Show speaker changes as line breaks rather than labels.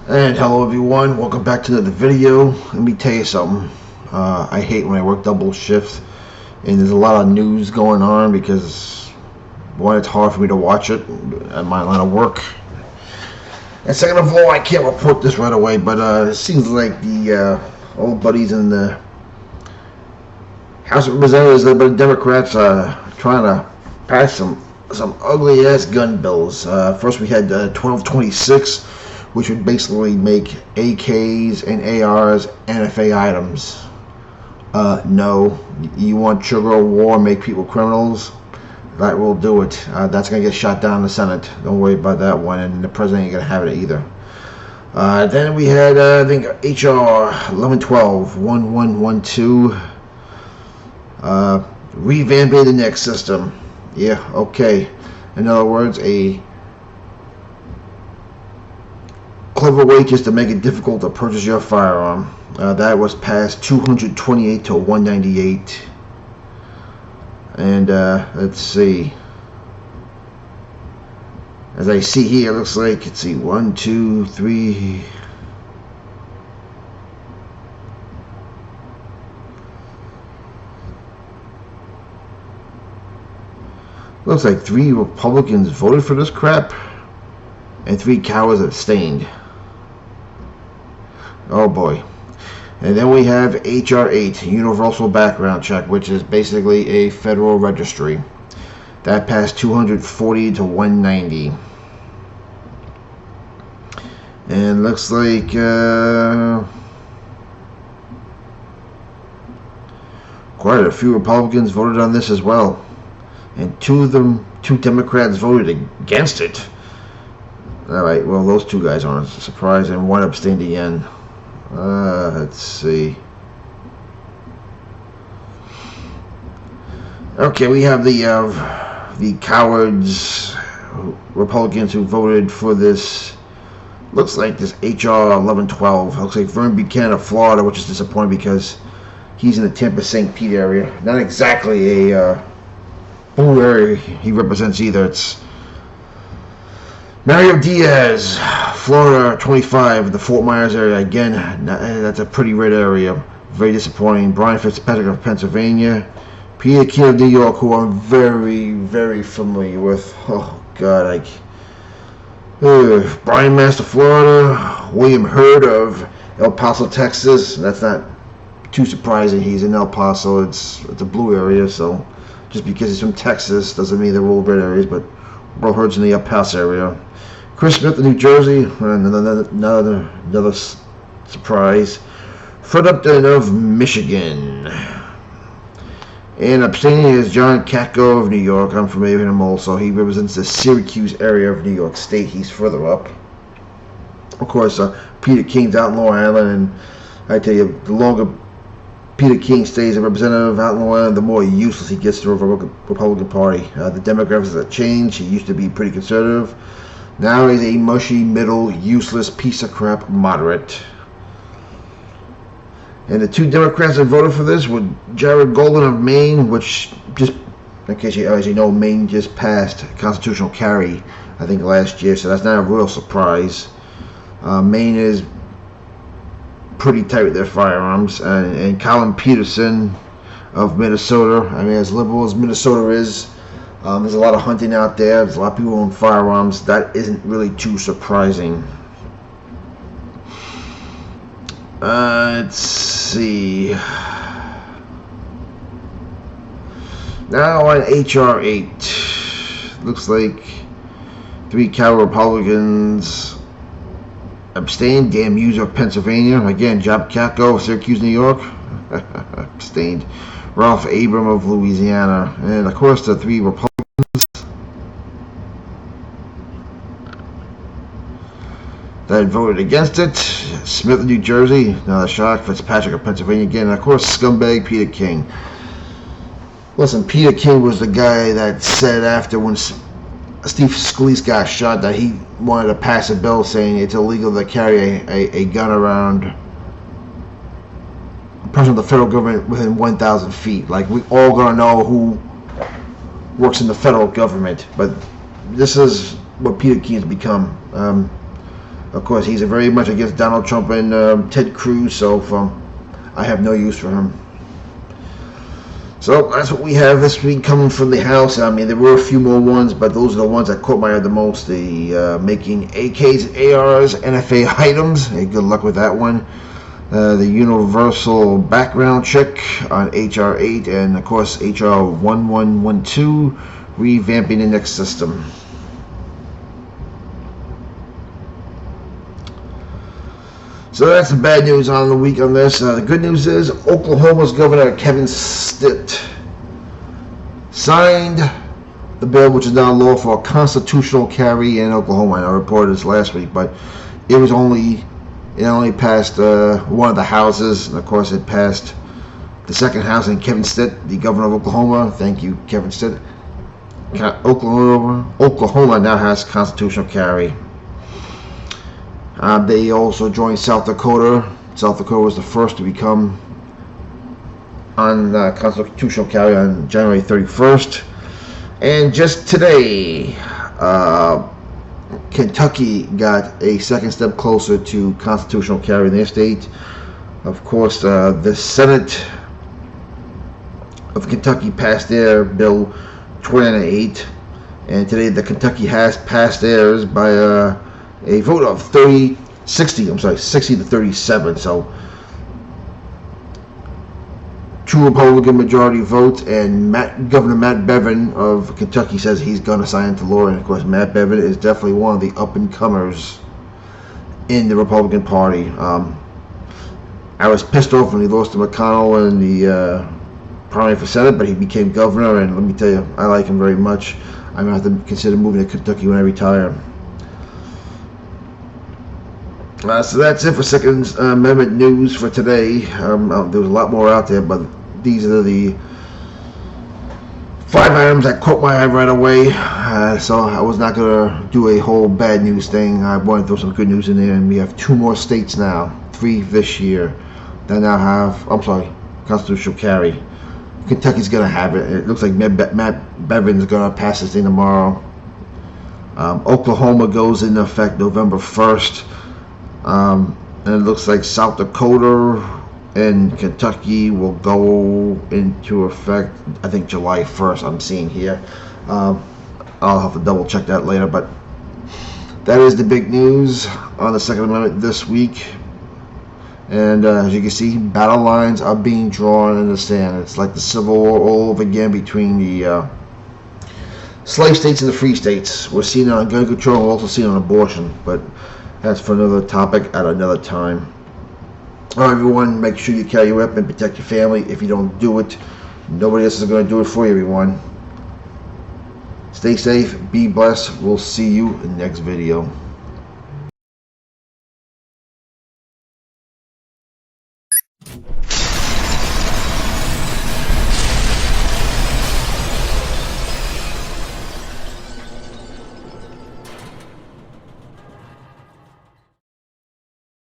And hello everyone, welcome back to another video. Let me tell you something. I hate when I work double shifts and there's a lot of news going on because one, it's hard for me to watch it at my line of work, and second of all, I can't report this right away, but it seems like the old buddies in the House of Representatives, led by the Democrats, are trying to pass some ugly ass gun bills. First we had 1226, which would basically make AKs and ARs NFA items. No, you want sugar war, make people criminals? That will do it. That's going to get shot down in the Senate. Don't worry about that one, and the president ain't going to have it either. Then we had, I think, HR 1112, revamping the NEX system. Yeah, okay. In other words, a clever way just to make it difficult to purchase your firearm. That was passed 228 to 198. And let's see. As I see here, it looks like, let's see, 1, 2, 3. Looks like 3 Republicans voted for this crap, and 3 cowards abstained. Oh boy. And then we have HR 8, Universal Background Check, which is basically a federal registry. That passed 240 to 190. And looks like quite a few Republicans voted on this as well. And 2 Democrats voted against it. Alright, well, those 2 guys aren't a surprise, and 1 abstained again. Let's see. Okay, we have the cowards, Republicans who voted for this. Looks like this HR 1112. Looks like Vern Buchanan of Florida, which is disappointing because he's in the Tampa-St. Pete area. Not exactly a blue area he represents either. It's Mario Diaz, Florida 25, the Fort Myers area. Again, that's a pretty red area. Very disappointing. Brian Fitzpatrick of Pennsylvania. Peter King of New York, who I'm very, very familiar with. Oh, God. Brian Master, Florida. William Hurd of El Paso, Texas. That's not too surprising. He's in El Paso. It's a blue area, so just because he's from Texas doesn't mean they're all red areas, but Will Hurd's in the El Paso area. Chris Smith of New Jersey, another surprise. Fred Upton of Michigan. And abstaining is John Katko of New York. I'm familiar with him also. He represents the Syracuse area of New York State. He's further up. Of course, Peter King's out in Long Island, and I tell you, the longer Peter King stays a representative out in Long Island, the more useless he gets to the Republican Party. The demographics have changed. He used to be pretty conservative. Now he's a mushy, middle, useless piece of crap moderate. And the 2 Democrats that voted for this were Jared Golden of Maine, which just, in case you, as you know, Maine just passed constitutional carry, I think, last year, so that's not a real surprise. Maine is pretty tight with their firearms. And Colin Peterson of Minnesota. I mean, as liberal as Minnesota is, there's a lot of hunting out there. There's a lot of people who own firearms. That isn't really too surprising. Let's see. Now on HR 8. Looks like 3 coward Republicans abstained. Dan Muse of Pennsylvania. Again, Job Katko, Syracuse, New York. Abstained. Ralph Abram of Louisiana. And of course the 3 Republicans that voted against it. Smith of New Jersey, another shock. Fitzpatrick of Pennsylvania again. And of course, scumbag Peter King. Listen, Peter King was the guy that said after when Steve Scalise got shot that he wanted to pass a bill saying it's illegal to carry a gun around a person of the federal government within 1,000 feet. Like, we all gonna know who works in the federal government, but this is what Peter King has become. Of course, he's very much against Donald Trump and Ted Cruz, so I have no use for him. So that's what we have this week coming from the House. I mean, there were a few more ones, but those are the ones that caught my eye the most. The making AKs and ARs NFA items. Hey, good luck with that one. The universal background check on HR 8, and of course HR 1112, revamping the next system. So that's the bad news on the week on this. The good news is Oklahoma's Governor Kevin Stitt signed the bill, which is now law for constitutional carry in Oklahoma. And I reported this last week, but it only passed one of the houses, and of course it passed the second house. And Kevin Stitt, the governor of Oklahoma, thank you, Kevin Stitt. Oklahoma now has constitutional carry. They also joined South Dakota. South Dakota was the first to become on constitutional carry on January 31st. And just today, Kentucky got a second step closer to constitutional carry in their state. Of course, the Senate of Kentucky passed their bill 29-8, and today the Kentucky has passed theirs by a vote of 60 to 37. So 2 Republican majority votes, and Governor Matt Bevin of Kentucky says he's going to sign into law. And of course, Matt Bevin is definitely one of the up-and-comers in the Republican Party. I was pissed off when he lost to McConnell in the primary for Senate, but he became governor, and let me tell you, I like him very much. I'm going to have to consider moving to Kentucky when I retire. So that's it for Second Amendment news for today. There was a lot more out there, but these are the 5 items that caught my eye right away. So I was not going to do a whole bad news thing. I wanted to throw some good news in there, and we have 2 more states now, 3 this year, that now have, constitutional carry. Kentucky's going to have it. It looks like Matt Bevin's going to pass this thing tomorrow. Oklahoma goes into effect November 1st. And it looks like South Dakota and Kentucky will go into effect, I think, July 1st, I'm seeing here. I'll have to double check that later, but that is the big news on the Second Amendment this week. And as you can see, battle lines are being drawn in the sand. It's like the Civil War all over again between the slave states and the free states. We're seeing it on gun control, we're also seeing it on abortion, but that's for another topic at another time. All right, everyone, make sure you carry your weapon and protect your family. If you don't do it, nobody else is going to do it for you, everyone. Stay safe, be blessed. We'll see you in the next video.